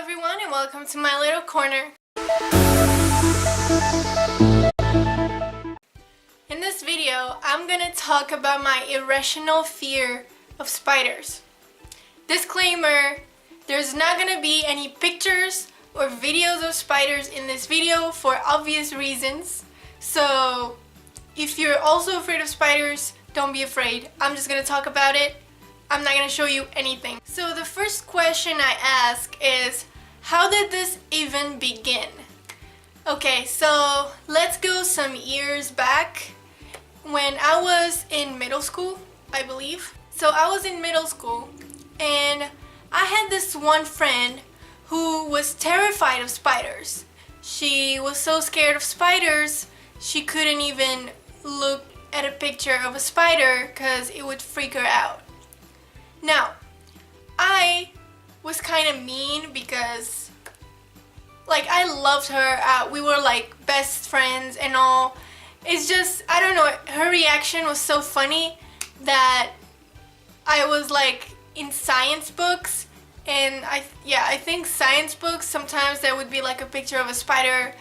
everyone, and welcome to my little corner. In this video, I'm gonna talk about my irrational fear of spiders. Disclaimer, there's not gonna be any pictures or videos of spiders in this video for obvious reasons. So if you're also afraid of spiders, don't be afraid. I'm just gonna talk about it. I'm not gonna show you anything. So the first question I ask is, how did this even begin? Okay, so let's go some years back when I was in middle school, I believe. So I was in middle school and I had this one friend who was terrified of spiders. She was so scared of spiders, she couldn't even look at a picture of a spider because it would freak her out. Now, I was kind of mean because, like, I loved her. We were like best friends and all. It's just, I don't know, her reaction was so funny that I was like in science books, and I think science books, sometimes there would be like a picture of a spider,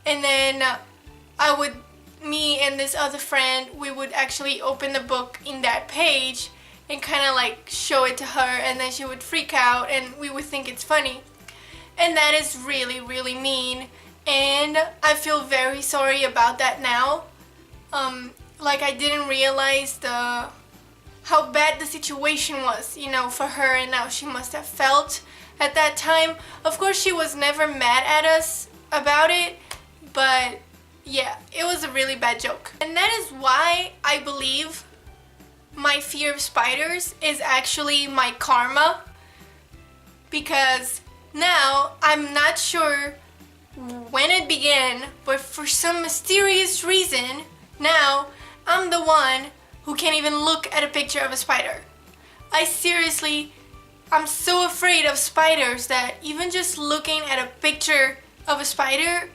and then me and this other friend, we would actually open the book in that page and kind of like show it to her, and then she would freak out and we would think it's funny. And that is really, really mean, and I feel very sorry about that now. Like, I didn't realize how bad the situation was, you know, for her, and how she must have felt at that time. Of course, she was never mad at us about it, but yeah, it was a really bad joke. And that is why I believe my fear of spiders is actually my karma, because now I'm not sure when it began, but for some mysterious reason now I'm the one who can't even look at a picture of a spider. I'm so afraid of spiders that even just looking at a picture of a spider,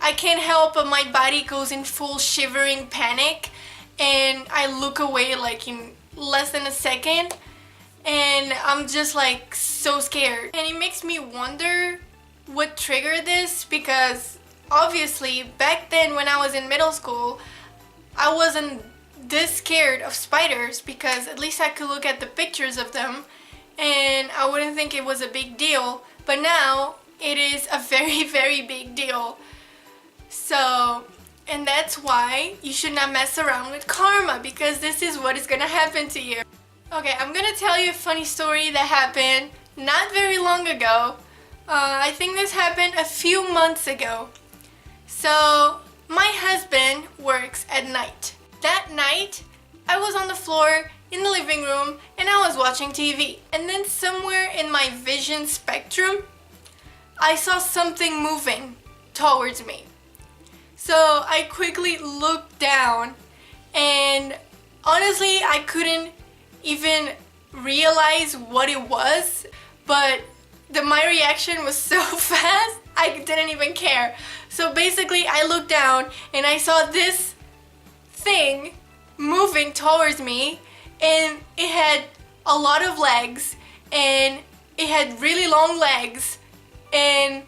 I can't help but my body goes in full shivering panic, and I look away like in less than a second, and I'm just like so scared. And it makes me wonder what triggered this, because obviously back then when I was in middle school, I wasn't this scared of spiders, because at least I could look at the pictures of them and I wouldn't think it was a big deal. But now it is a very, very big deal. So, and that's why you should not mess around with karma, because this is what is gonna happen to you. Okay, I'm gonna tell you a funny story that happened not very long ago. I think this happened a few months ago. So, my husband works at night. That night, I was on the floor in the living room and I was watching TV. And then somewhere in my vision spectrum, I saw something moving towards me. So I quickly looked down, and honestly, I couldn't even realize what it was, but my reaction was so fast, I didn't even care. So basically, I looked down and I saw this thing moving towards me, and it had a lot of legs, and it had really long legs, and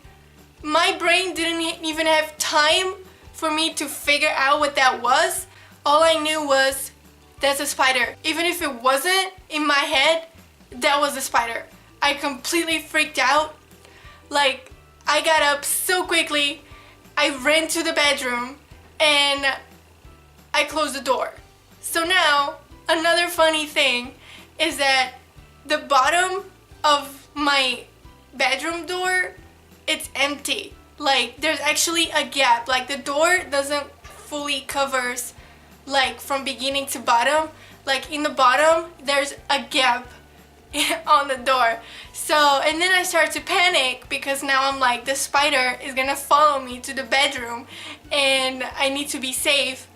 my brain didn't even have time for me to figure out what that was. All I knew was, that's a spider. Even if it wasn't in my head, that was a spider. I completely freaked out. Like, I got up so quickly, I ran to the bedroom, and I closed the door. So now, another funny thing is that the bottom of my bedroom door, it's empty. Like, there's actually a gap. Like, the door doesn't fully covers, like, from beginning to bottom. Like, in the bottom, there's a gap on the door. So, and then I start to panic, because now I'm like, the spider is gonna follow me to the bedroom and I need to be safe.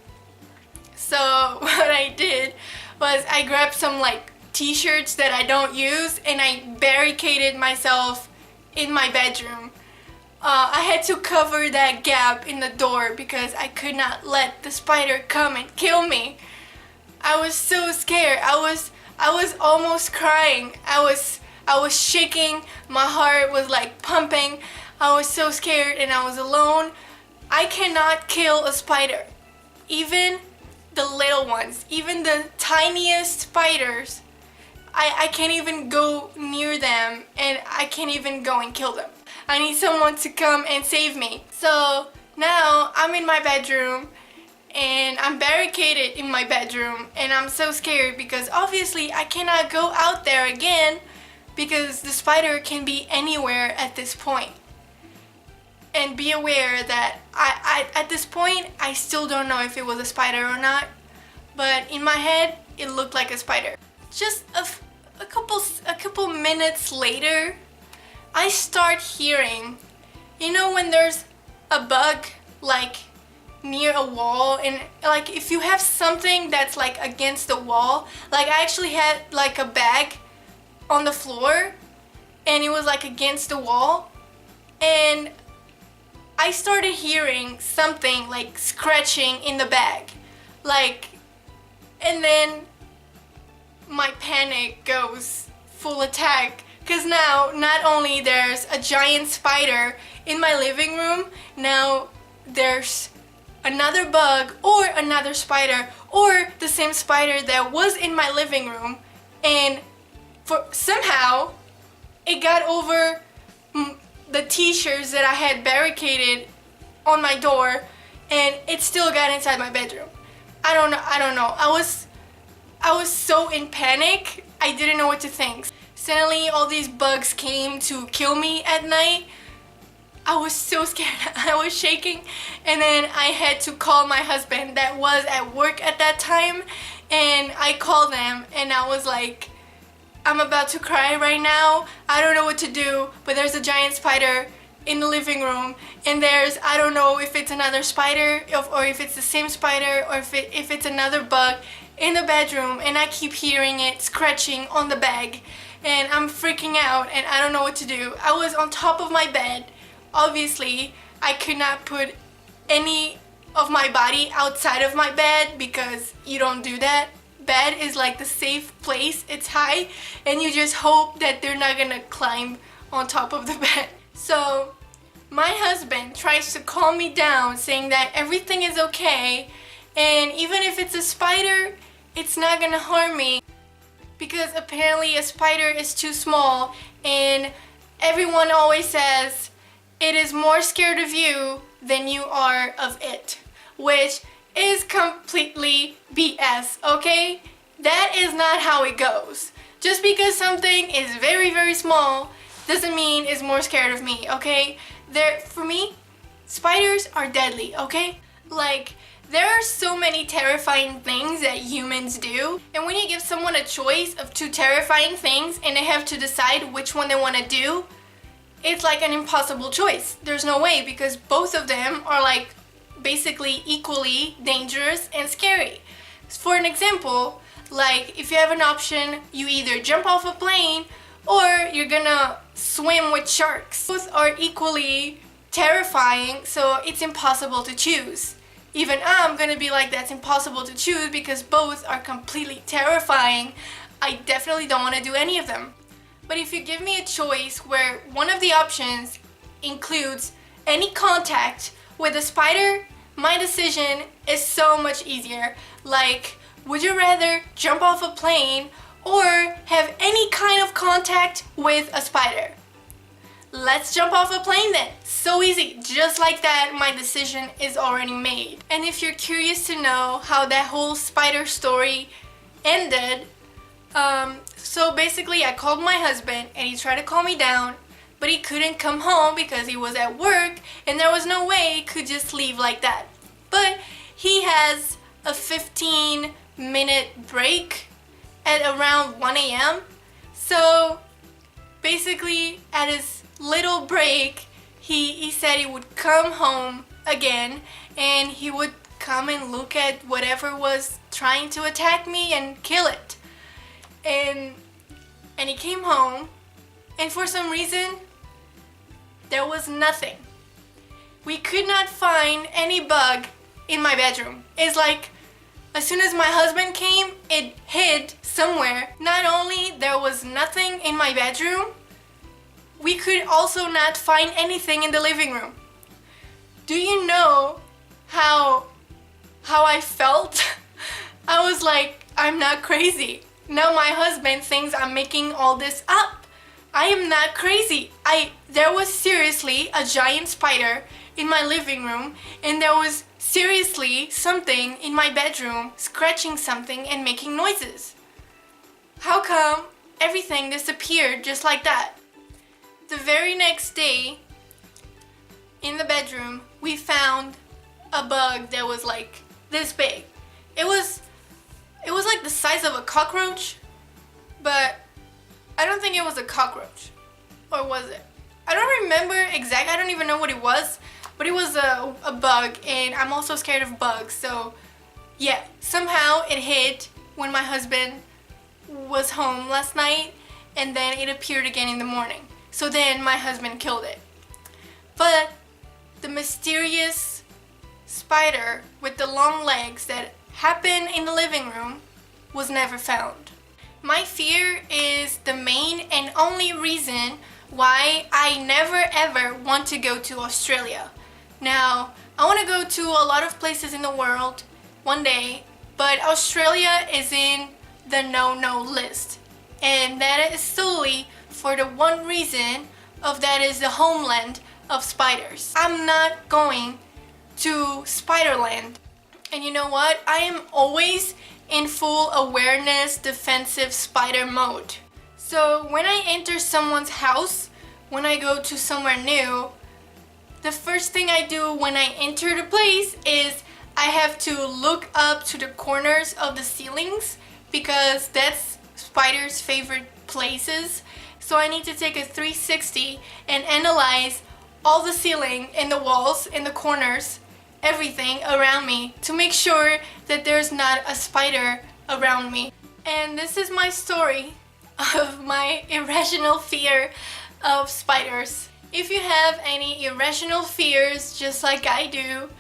So what I did was I grabbed some like t-shirts that I don't use, and I barricaded myself in my bedroom. I had to cover that gap in the door because I could not let the spider come and kill me. I was so scared. I was almost crying. I I was shaking, my heart was like pumping, I was so scared and I was alone. I cannot kill a spider. Even the little ones, even the tiniest spiders, I can't even go near them and I can't even go and kill them. I need someone to come and save me. So now I'm in my bedroom and I'm barricaded in my bedroom and I'm so scared because obviously I cannot go out there again because the spider can be anywhere at this point. And be aware that I at this point I still don't know if it was a spider or not, but in my head it looked like a spider. Just a couple minutes later, I start hearing, you know when there's a bug like near a wall, and like if you have something that's like against the wall, like I actually had like a bag on the floor and it was like against the wall, and I started hearing something like scratching in the bag, like, and then my panic goes full attack because now not only there's a giant spider in my living room, now there's another bug or another spider or the same spider that was in my living room, and for somehow it got over the t-shirts that I had barricaded on my door and it still got inside my bedroom. I don't know. I was so in panic, I didn't know what to think. Suddenly all these bugs came to kill me at night. I was so scared, I was shaking, and then I had to call my husband that was at work at that time, and I called them and I was like, I'm about to cry right now, I don't know what to do, but there's a giant spider in the living room, and there's, I don't know if it's another spider or if it's the same spider or if it's another bug in the bedroom, and I keep hearing it scratching on the bag and I'm freaking out and I don't know what to do. I was on top of my bed. Obviously I could not put any of my body outside of my bed because you don't do that. Bed is like the safe place, it's high, and you just hope that they're not gonna climb on top of the bed. So my husband tries to calm me down saying that everything is okay, and even if it's a spider, it's not gonna harm me because apparently a spider is too small, and everyone always says it is more scared of you than you are of it, which is completely BS, okay? That is not how it goes. Just because something is very, very small doesn't mean it's more scared of me, okay? For me, spiders are deadly, okay? Like, there are so many terrifying things that humans do, and when you give someone a choice of two terrifying things and they have to decide which one they want to do, it's like an impossible choice. There's no way, because both of them are like basically equally dangerous and scary. For an example, like if you have an option, you either jump off a plane or you're gonna swim with sharks. Both are equally terrifying, so it's impossible to choose. Even I'm gonna be like, that's impossible to choose because both are completely terrifying. I definitely don't want to do any of them. But if you give me a choice where one of the options includes any contact with a spider, my decision is so much easier. Like, would you rather jump off a plane or have any kind of contact with a spider? Let's jump off a plane then. So easy. Just like that, my decision is already made. And if you're curious to know how that whole spider story ended, so basically I called my husband and he tried to calm me down, but he couldn't come home because he was at work and there was no way he could just leave like that. But he has a 15-minute break at around 1 a.m. So basically at his little break, he said he would come home again and he would come and look at whatever was trying to attack me and kill it. And he came home, and for some reason there was nothing. We could not find any bug in my bedroom. It's like As soon as my husband came, it hid somewhere. Not only there was nothing in my bedroom, we could also not find anything in the living room. Do you know how I felt? I was like, I'm not crazy. Now my husband thinks I'm making all this up. I am not crazy. There was seriously a giant spider in my living room, and there was seriously something in my bedroom scratching something and making noises. How come everything disappeared just like that? The very next day, in the bedroom, we found a bug that was like this big. It was like the size of a cockroach, but I don't think it was a cockroach. Or was it? I don't remember exactly. I don't even know what it was, but it was a bug, and I'm also scared of bugs. So yeah, somehow it hid when my husband was home last night, and then it appeared again in the morning. So then my husband killed it. But the mysterious spider with the long legs that happened in the living room was never found. My fear is the main and only reason why I never ever want to go to Australia. Now, I want to go to a lot of places in the world one day, but Australia is in the no-no list. And that is solely for the one reason of that is the homeland of spiders. I'm not going to Spiderland. And you know what? I am always in full awareness defensive spider mode. So when I enter someone's house, when I go to somewhere new, the first thing I do when I enter the place is I have to look up to the corners of the ceilings, because that's spiders' favorite places. So I need to take a 360 and analyze all the ceiling and the walls and the corners, everything around me, to make sure that there's not a spider around me. And this is my story of my irrational fear of spiders. If you have any irrational fears just like I do,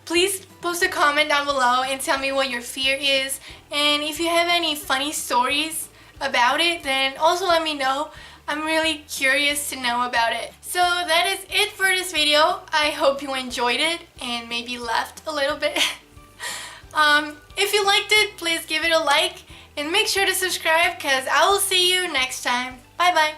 please post a comment down below and tell me what your fear is. And if you have any funny stories about it, then also let me know. I'm really curious to know about it. So that is it for this video. I hope you enjoyed it and maybe laughed a little bit. If you liked it, please give it a like and make sure to subscribe, because I will see you next time. Bye bye.